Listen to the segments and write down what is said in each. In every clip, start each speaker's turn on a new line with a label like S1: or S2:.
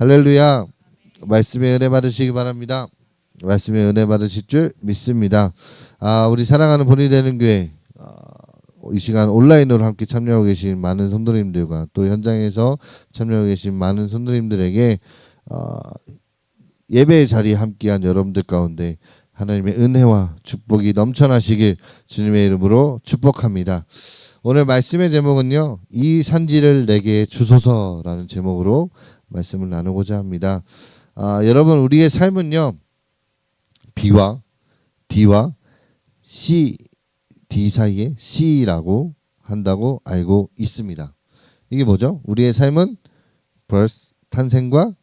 S1: 할렐루야. 말씀의 은혜 받으시기 바랍니다. 말씀의 은혜 받으실 줄 믿습니다. 우리 사랑하는 본이 되는 교회 이 시간 온라인으로 함께 참여하고 계신 많은 성도님들과 또 현장에서 참여하고 계신 많은 성도님들에게 예배의 자리에 함께한 여러분들 가운데 하나님의 은혜와 축복이 넘쳐나시길 주님의 이름으로 축복합니다. 오늘 말씀의 제목은요, 이 산지를 내게 주소서라는 제목으로 말씀을 나누고자 합니다. 여러분, 우리의 삶은요, B와 D와 C, D 사이에 C라고 한다고 알고 있습니다. 이게 뭐죠? 우리의 삶은 birth, 탄생과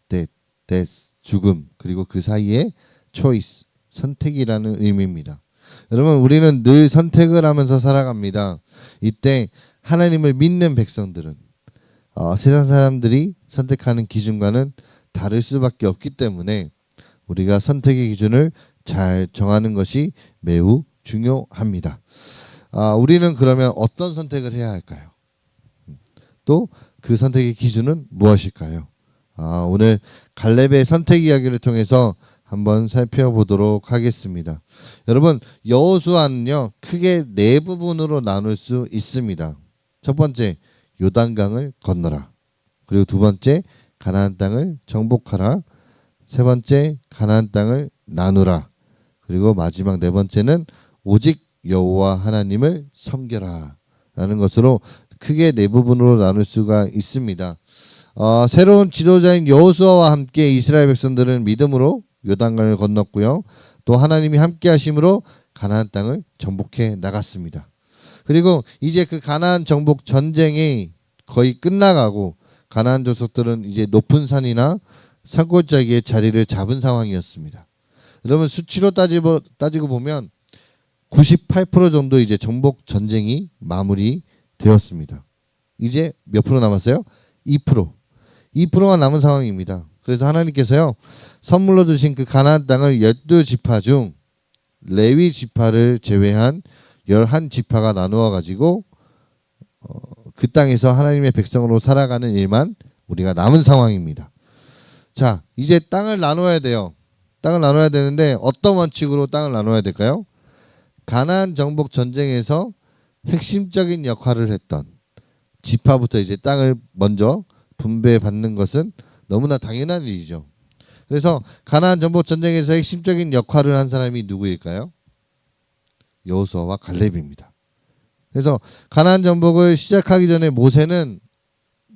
S1: death, 죽음, 그리고 그 사이에 choice, 선택이라는 의미입니다. 여러분, 우리는 늘 선택을 하면서 살아갑니다. 이때 하나님을 믿는 백성들은 세상 사람들이 선택하는 기준과는 다를 수밖에 없기 때문에 우리가 선택의 기준을 잘 정하는 것이 매우 중요합니다. 우리는 그러면 어떤 선택을 해야 할까요? 또 그 선택의 기준은 무엇일까요? 오늘 갈렙의 선택 이야기를 통해서 한번 살펴보도록 하겠습니다. 여러분, 여호수아는요, 크게 네 부분으로 나눌 수 있습니다. 첫 번째, 요단강을 건너라. 그리고 두 번째, 가나안 땅을 정복하라. 세 번째, 가나안 땅을 나누라. 그리고 마지막 네 번째는 오직 여호와 하나님을 섬겨라 라는 것으로 크게 네 부분으로 나눌 수가 있습니다. 새로운 지도자인 여호수아와 함께 이스라엘 백성들은 믿음으로 요단강을 건넜고요. 또 하나님이 함께 하심으로 가나안 땅을 정복해 나갔습니다. 그리고 이제 그 가나안 정복 전쟁이 거의 끝나가고 가나안 족속들은 이제 높은 산이나 산골짜기에 자리를 잡은 상황이었습니다. 여러분, 수치로 따지고 보면 98% 정도 이제 정복 전쟁이 마무리되었습니다. 이제 몇 프로 남았어요? 2%가 남은 상황입니다. 그래서 하나님께서요, 선물로 주신 그 가나안 땅을 12지파 중 레위 지파를 제외한 11지파가 나누어 가지고 그 땅에서 하나님의 백성으로 살아가는 일만 우리가 남은 상황입니다. 자, 이제 땅을 나눠야 돼요. 땅을 나눠야 되는데 어떤 원칙으로 땅을 나눠야 될까요? 가나안 정복 전쟁에서 핵심적인 역할을 했던 지파부터 이제 땅을 먼저 분배받는 것은 너무나 당연한 일이죠. 그래서 가나안 정복 전쟁에서 핵심적인 역할을 한 사람이 누구일까요? 여호수아와 갈렙입니다. 그래서 가나안 정복을 시작하기 전에 모세는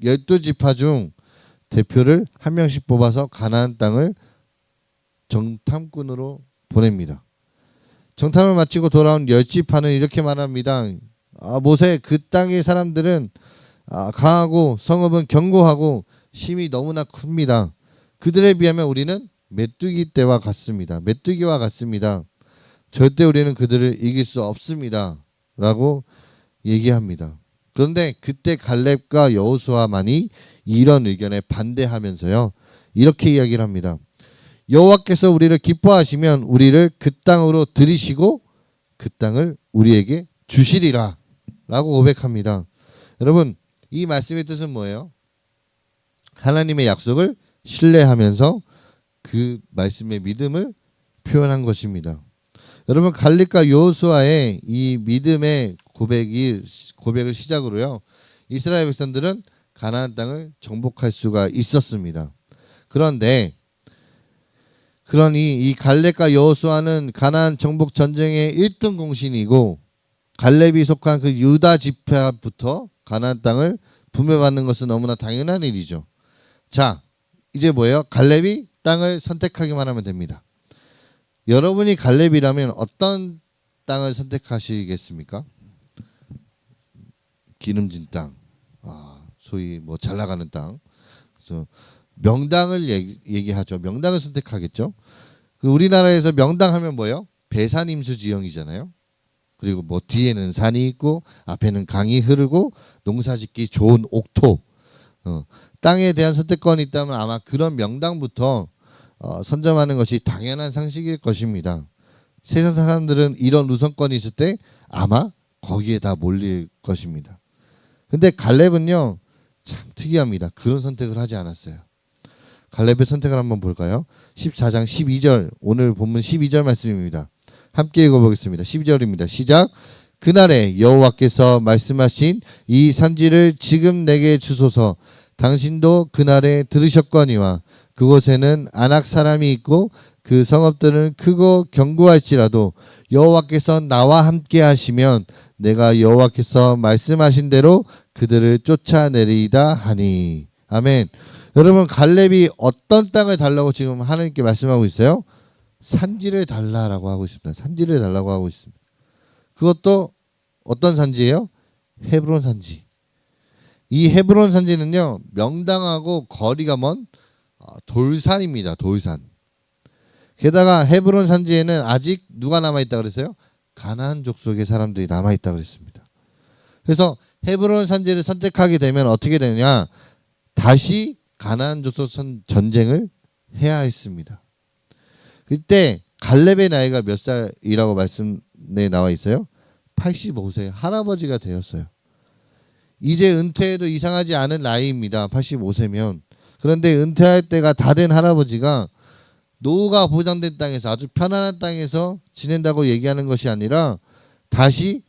S1: 12지파 중 대표를 한 명씩 뽑아서 가나안 땅을 정탐꾼으로 보냅니다. 정탐을 마치고 돌아온 10지파는 이렇게 말합니다. 모세, 그 땅의 사람들은 강하고 성읍은 견고하고 힘이 너무나 큽니다. 그들에 비하면 우리는 메뚜기와 같습니다. 절대 우리는 그들을 이길 수 없습니다. 라고 얘기합니다. 그런데 그때 갈렙과 여호수아만이 이런 의견에 반대하면서요, 이렇게 이야기를 합니다. 여호와께서 우리를 기뻐하시면 우리를 그 땅으로 들이시고 그 땅을 우리에게 주시리라 라고 고백합니다. 여러분, 이 말씀의 뜻은 뭐예요? 하나님의 약속을 신뢰하면서 그 말씀의 믿음을 표현한 것입니다. 여러분, 갈렙과 여호수아의 이 믿음의 고백을 시작으로요, 이스라엘 백성들은 가나안 땅을 정복할 수가 있었습니다. 그러니 이 갈렙과 여호수아는 가나안 정복 전쟁의 1등 공신이고, 갈렙이 속한 그 유다 지파부터 가나안 땅을 분배받는 것은 너무나 당연한 일이죠. 자, 이제 뭐예요? 갈렙이 땅을 선택하기만 하면 됩니다. 여러분이 갈렙이라면 어떤 땅을 선택하시겠습니까? 기름진 땅, 소위 뭐 잘 나가는 땅. 그래서 명당을 얘기하죠. 명당을 선택하겠죠. 그 우리나라에서 명당 하면 뭐예요? 배산임수 지형이잖아요. 그리고 뭐 뒤에는 산이 있고 앞에는 강이 흐르고 농사짓기 좋은 옥토. 땅에 대한 선택권이 있다면 아마 그런 명당부터 선점하는 것이 당연한 상식일 것입니다. 세상 사람들은 이런 우선권이 있을 때 아마 거기에 다 몰릴 것입니다. 근데 갈렙은요, 참 특이합니다. 그런 선택을 하지 않았어요. 갈렙의 선택을 한번 볼까요? 14장 12절 오늘 본문 12절 말씀입니다. 함께 읽어보겠습니다. 12절입니다. 시작. 그날에 여호와께서 말씀하신 이 산지를 지금 내게 주소서. 당신도 그날에 들으셨거니와 그곳에는 아낙 사람이 있고 그 성읍들은 크고 견고할지라도 여호와께서 나와 함께 하시면 내가 여호와께서 말씀하신 대로 그들을 쫓아내리이다 하니. 아멘. 여러분 갈렙이 어떤 땅을 달라고 지금 하나님께 말씀하고 있어요? 산지를 달라라고 하고 있습니다. 산지를 달라고 하고 있습니다. 그것도 어떤 산지예요? 헤브론 산지. 이 헤브론 산지는요 명당하고 거리가 먼 돌산입니다. 돌산. 게다가 헤브론 산지에는 아직 누가 남아있다 그랬어요? 가나안 족속의 사람들이 남아있다 그랬습니다. 그래서 헤브론 산지를 선택하게 되면 어떻게 되느냐? 다시 가나안 족속 전쟁을 해야 했습니다. 그때 갈렙의 나이가 몇 살이라고 말씀에 나와 있어요? 85세 할아버지가 되었어요. 이제 은퇴해도 이상하지 않은 나이입니다. 85세면. 그런데 은퇴할 때가 다 된 할아버지가 노후가 보장된 땅에서 아주 편안한 땅에서 지낸다고 얘기하는 것이 아니라 다시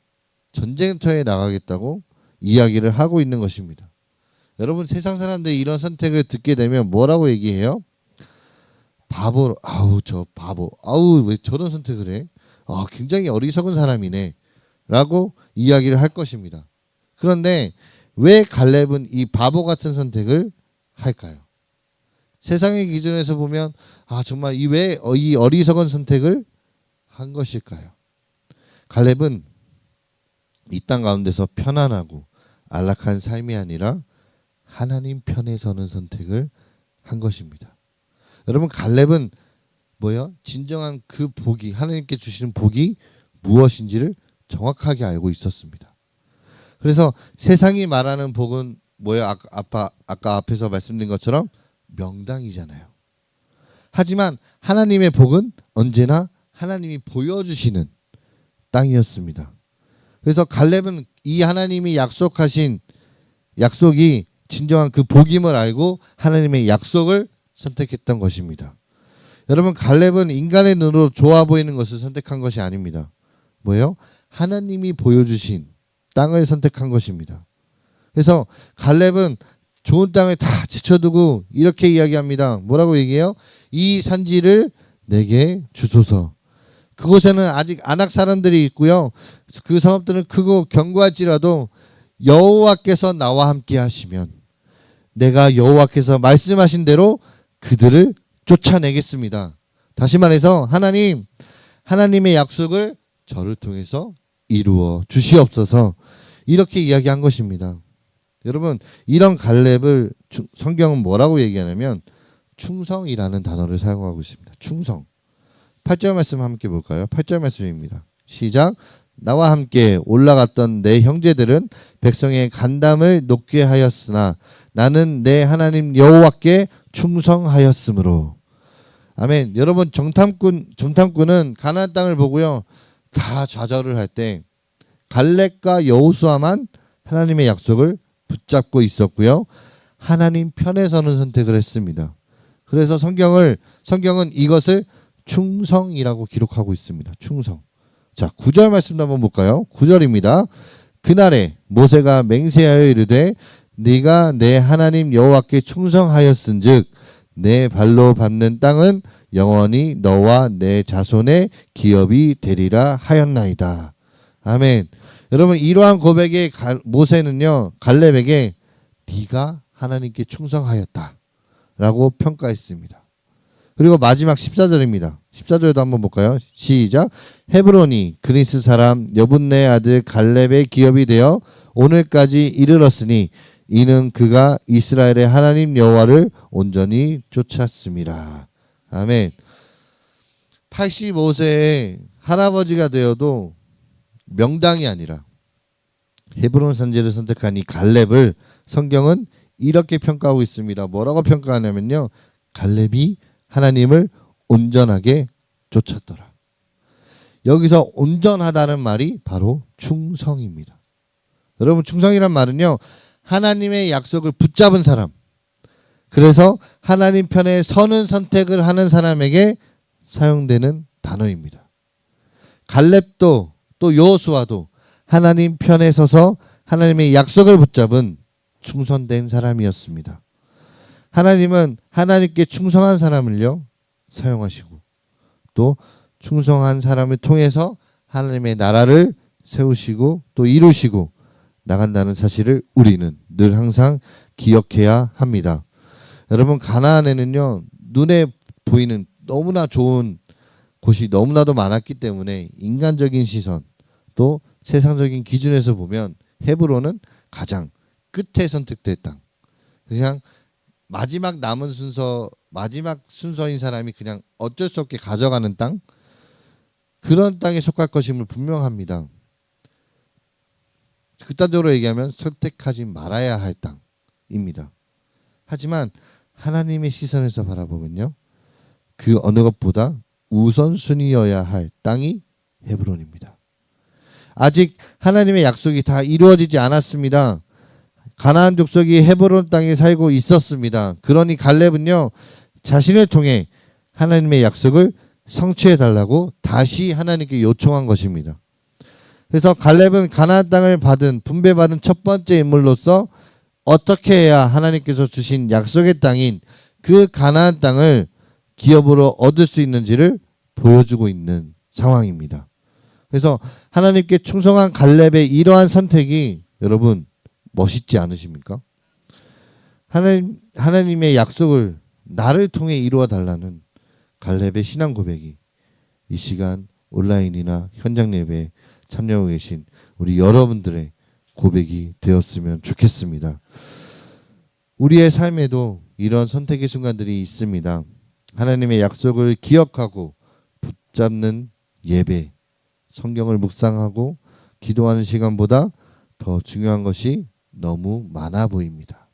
S1: 전쟁터에 나가겠다고 이야기를 하고 있는 것입니다. 여러분 세상 사람들이 이런 선택을 듣게 되면 뭐라고 얘기해요? 바보, 아우 저 바보, 아우 왜 저런 선택을 해? 굉장히 어리석은 사람이네 라고 이야기를 할 것입니다. 그런데 왜 갈렙은 이 바보 같은 선택을 할까요? 세상의 기준에서 보면 정말 왜 이 어리석은 선택을 한 것일까요? 갈렙은 이 땅 가운데서 편안하고 안락한 삶이 아니라 하나님 편에 서는 선택을 한 것입니다. 여러분 갈렙은 뭐요? 진정한 그 복이 하나님께 주시는 복이 무엇인지를 정확하게 알고 있었습니다. 그래서 세상이 말하는 복은 뭐예요? 아까 앞에서 말씀드린 것처럼 명당이잖아요. 하지만 하나님의 복은 언제나 하나님이 보여주시는 땅이었습니다. 그래서 갈렙은 이 하나님이 약속하신 약속이 진정한 그 복임을 알고 하나님의 약속을 선택했던 것입니다. 여러분 갈렙은 인간의 눈으로 좋아 보이는 것을 선택한 것이 아닙니다. 뭐예요? 하나님이 보여주신 땅을 선택한 것입니다. 그래서 갈렙은 좋은 땅을 다 지쳐두고 이렇게 이야기합니다. 뭐라고 얘기해요? 이 산지를 내게 주소서. 그곳에는 아직 아낙 사람들이 있고요. 그 성읍들은 크고 견고할지라도 여호와께서 나와 함께 하시면 내가 여호와께서 말씀하신 대로 그들을 쫓아내겠습니다. 다시 말해서 하나님의 약속을 저를 통해서 이루어 주시옵소서. 이렇게 이야기한 것입니다. 여러분 이런 갈렙을 성경은 뭐라고 얘기하냐면 충성이라는 단어를 사용하고 있습니다. 충성. 8절 말씀 함께 볼까요? 8절 말씀입니다. 시작. 나와 함께 올라갔던 내 형제들은 백성의 간담을 높게 하였으나 나는 내 하나님 여호와께 충성하였으므로. 아멘. 여러분 정탐꾼은 가나안 땅을 보고요 다 좌절을 할 때 갈렙과 여호수아만 하나님의 약속을 붙잡고 있었고요. 하나님 편에 서는 선택을 했습니다. 그래서 성경은 이것을 충성이라고 기록하고 있습니다. 충성. 자, 9절 말씀도 한번 볼까요? 9절입니다. 그날에 모세가 맹세하여 이르되 네가 내 하나님 여호와께 충성하였은즉 내 발로 밟는 땅은 영원히 너와 내 자손의 기업이 되리라 하였나이다. 아멘. 여러분 이러한 고백에 모세는요 갈렙에게 네가 하나님께 충성하였다 라고 평가했습니다. 그리고 마지막 14절입니다. 14절도 한번 볼까요? 시작. 헤브론이 그리스 사람 여분네 아들 갈렙의 기업이 되어 오늘까지 이르렀으니 이는 그가 이스라엘의 하나님 여호와를 온전히 쫓았습니다. 아멘. 85세의 할아버지가 되어도 명당이 아니라 헤브론 산지를 선택한 이 갈렙을 성경은 이렇게 평가하고 있습니다. 뭐라고 평가하냐면요. 갈렙이 하나님을 온전하게 쫓았더라. 여기서 온전하다는 말이 바로 충성입니다. 여러분 충성이란 말은요. 하나님의 약속을 붙잡은 사람, 그래서 하나님 편에 서는 선택을 하는 사람에게 사용되는 단어입니다. 갈렙도 또 여호수아도 하나님 편에 서서 하나님의 약속을 붙잡은 충성된 사람이었습니다. 하나님은 하나님께 충성한 사람을요 사용하시고 또 충성한 사람을 통해서 하나님의 나라를 세우시고 또 이루시고 나간다는 사실을 우리는 늘 항상 기억해야 합니다. 여러분, 가나안에는요 눈에 보이는 너무나 좋은 곳이 너무나도 많았기 때문에 인간적인 시선 또 세상적인 기준에서 보면 헤브론은 가장 끝에 선택된 땅, 그냥 마지막 남은 순서, 마지막 순서인 사람이 그냥 어쩔 수 없게 가져가는 땅, 그런 땅에 속할 것임을 분명합니다. 극단적으로 얘기하면 선택하지 말아야 할 땅입니다. 하지만 하나님의 시선에서 바라보면요, 그 어느 것보다 우선순위여야 할 땅이 헤브론입니다. 아직 하나님의 약속이 다 이루어지지 않았습니다. 가나안 족속이 헤브론 땅에 살고 있었습니다. 그러니 갈렙은요 자신을 통해 하나님의 약속을 성취해 달라고 다시 하나님께 요청한 것입니다. 그래서 갈렙은 가나안 땅을 분배받은 첫 번째 인물로서 어떻게 해야 하나님께서 주신 약속의 땅인 그 가나안 땅을 기업으로 얻을 수 있는지를 보여주고 있는 상황입니다. 그래서 하나님께 충성한 갈렙의 이러한 선택이 여러분 멋있지 않으십니까? 하나님의 약속을 나를 통해 이루어 달라는 갈렙의 신앙 고백이 이 시간 온라인이나 현장 예배에 참여하고 계신 우리 여러분들의 고백이 되었으면 좋겠습니다. 우리의 삶에도 이런 선택의 순간들이 있습니다. 하나님의 약속을 기억하고 붙잡는 예배, 성경을 묵상하고 기도하는 시간보다 더 중요한 것이 너무 많아 보입니다.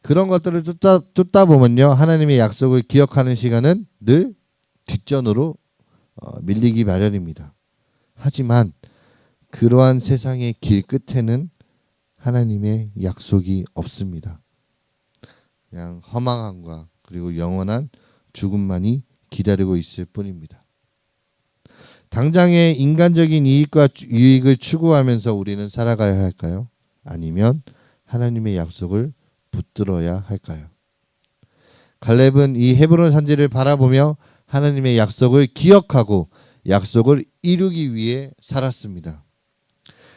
S1: 그런 것들을 쫓다 보면요, 하나님의 약속을 기억하는 시간은 늘 뒷전으로 밀리기 마련입니다. 하지만 그러한 세상의 길 끝에는 하나님의 약속이 없습니다. 그냥 허망함과 그리고 영원한 죽음만이 기다리고 있을 뿐입니다. 당장의 인간적인 이익과 유익을 추구하면서 우리는 살아가야 할까요? 아니면 하나님의 약속을 붙들어야 할까요? 갈렙은 이 헤브론 산지를 바라보며 하나님의 약속을 기억하고 약속을 이루기 위해 살았습니다.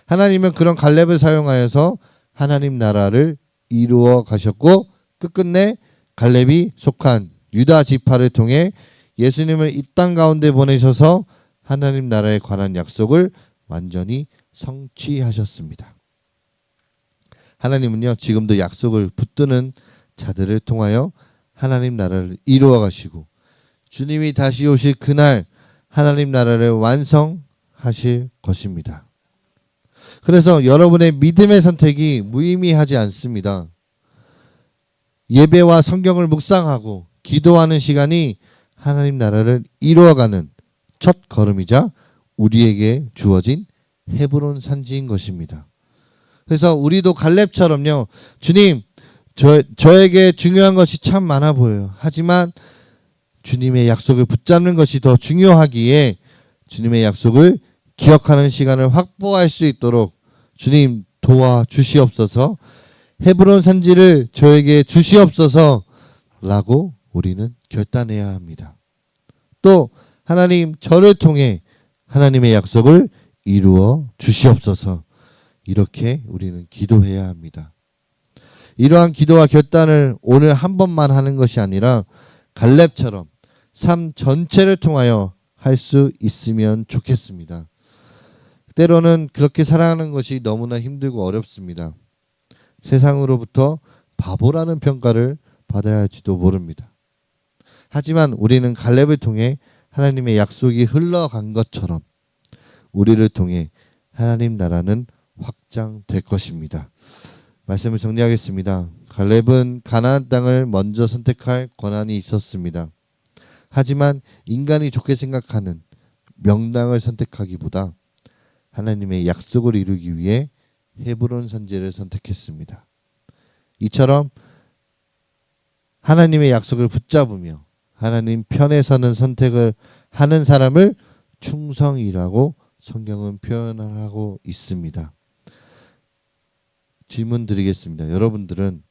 S1: 하나님은 그런 갈렙을 사용하여서 하나님 나라를 이루어 가셨고 끝끝내 갈렙이 속한 유다 지파를 통해 예수님을 이 땅 가운데 보내셔서 하나님 나라에 관한 약속을 완전히 성취하셨습니다. 하나님은요 지금도 약속을 붙드는 자들을 통하여 하나님 나라를 이루어 가시고 주님이 다시 오실 그날 하나님 나라를 완성하실 것입니다. 그래서 여러분의 믿음의 선택이 무의미하지 않습니다. 예배와 성경을 묵상하고 기도하는 시간이 하나님 나라를 이루어가는 첫 걸음이자 우리에게 주어진 헤브론 산지인 것입니다. 그래서 우리도 갈렙처럼요, 주님, 저에게 중요한 것이 참 많아 보여요. 하지만 주님의 약속을 붙잡는 것이 더 중요하기에 주님의 약속을 기억하는 시간을 확보할 수 있도록 주님 도와주시옵소서, 헤브론 산지를 저에게 주시옵소서 라고 우리는 결단해야 합니다. 또 하나님, 저를 통해 하나님의 약속을 이루어 주시옵소서, 이렇게 우리는 기도해야 합니다. 이러한 기도와 결단을 오늘 한 번만 하는 것이 아니라 갈렙처럼 삶 전체를 통하여 할 수 있으면 좋겠습니다. 때로는 그렇게 살아가는 것이 너무나 힘들고 어렵습니다. 세상으로부터 바보라는 평가를 받아야 할지도 모릅니다. 하지만 우리는 갈렙을 통해 하나님의 약속이 흘러간 것처럼 우리를 통해 하나님 나라는 확장될 것입니다. 말씀을 정리하겠습니다. 갈렙은 가나안 땅을 먼저 선택할 권한이 있었습니다. 하지만 인간이 좋게 생각하는 명당을 선택하기보다 하나님의 약속을 이루기 위해 헤브론 산지를 선택했습니다. 이처럼 하나님의 약속을 붙잡으며 하나님 편에 서는 선택을 하는 사람을 충성이라고 성경은 표현하고 있습니다. 질문 드리겠습니다. 여러분들은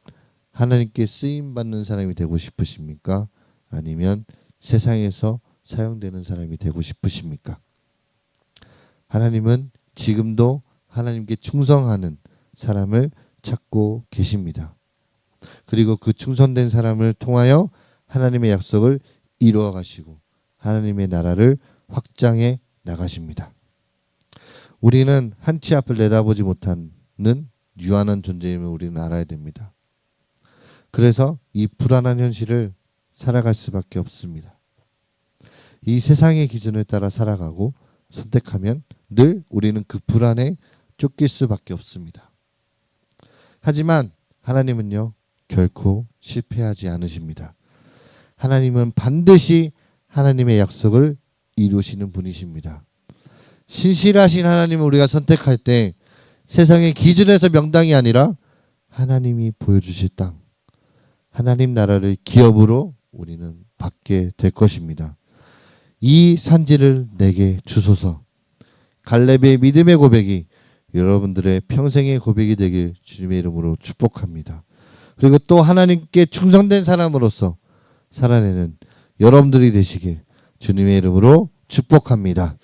S1: 하나님께 쓰임 받는 사람이 되고 싶으십니까? 아니면 세상에서 사용되는 사람이 되고 싶으십니까? 하나님은 지금도 하나님께 충성하는 사람을 찾고 계십니다. 그리고 그 충성된 사람을 통하여 하나님의 약속을 이루어 가시고 하나님의 나라를 확장해 나가십니다. 우리는 한치 앞을 내다보지 못하는 유한한 존재임을 우리는 알아야 됩니다. 그래서 이 불안한 현실을 살아갈 수밖에 없습니다. 이 세상의 기준에 따라 살아가고 선택하면 늘 우리는 그 불안에 쫓길 수밖에 없습니다. 하지만 하나님은요, 결코 실패하지 않으십니다. 하나님은 반드시 하나님의 약속을 이루시는 분이십니다. 신실하신 하나님을 우리가 선택할 때 세상의 기준에서 명당이 아니라 하나님이 보여주실 땅, 하나님 나라를 기업으로 우리는 받게 될 것입니다. 이 산지를 내게 주소서. 갈렙의 믿음의 고백이 여러분들의 평생의 고백이 되길 주님의 이름으로 축복합니다. 그리고 또 하나님께 충성된 사람으로서 살아내는 여러분들이 되시길 주님의 이름으로 축복합니다.